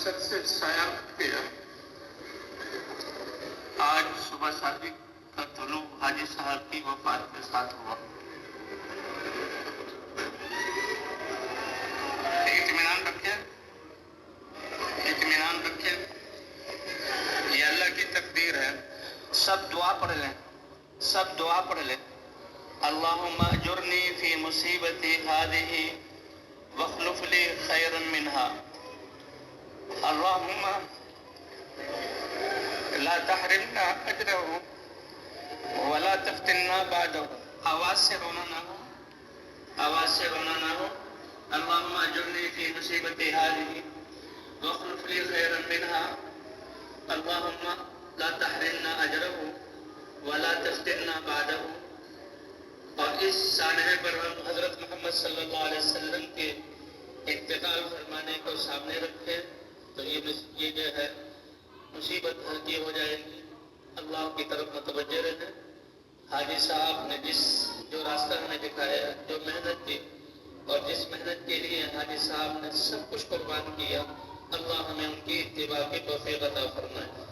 مقصد سے سایہ کیا۔ آج صبح صادق کا طلوع حاجی صاحب کی وفات کے ساتھ ہوا۔ اطمینان رکھیں، اطمینان رکھیں، یہ اللہ کی تقدیر ہے۔ سب دعا پڑھ لیں، سب دعا پڑھ لیں۔ اللہم اجرنی فی مصیبتی ہذہ واخلف لی خیرا منہا۔ اللہم لا تحرمنا اجرہ ولا تفتنا بعدہ۔ آواز سے رونا نہ ہو، آواز سے رونا نہ ہو۔ اللہم اجرنی فی مصیبتی ہذہ واخلف لی خیرا منہا۔ اللہم لا تحرمنا اجرہ ولا تفتنا بعدہ۔ اور اس سانحے پر ہم حضرت محمد صلی اللہ علیہ وسلم کے انتقال فرمانے کو سامنے رکھیں تو یہ جو ہے مصیبت ہلکی ہو جائے گی۔ اللہ کی طرف متوجہ رہیں۔ حاجی صاحب نے جو راستہ ہمیں دکھایا، جو محنت کی، اور جس محنت کے لیے حاجی صاحب نے سب کچھ قربان کیا، اللہ ہمیں ان کی اتباع کی توفیق عطا فرمائے۔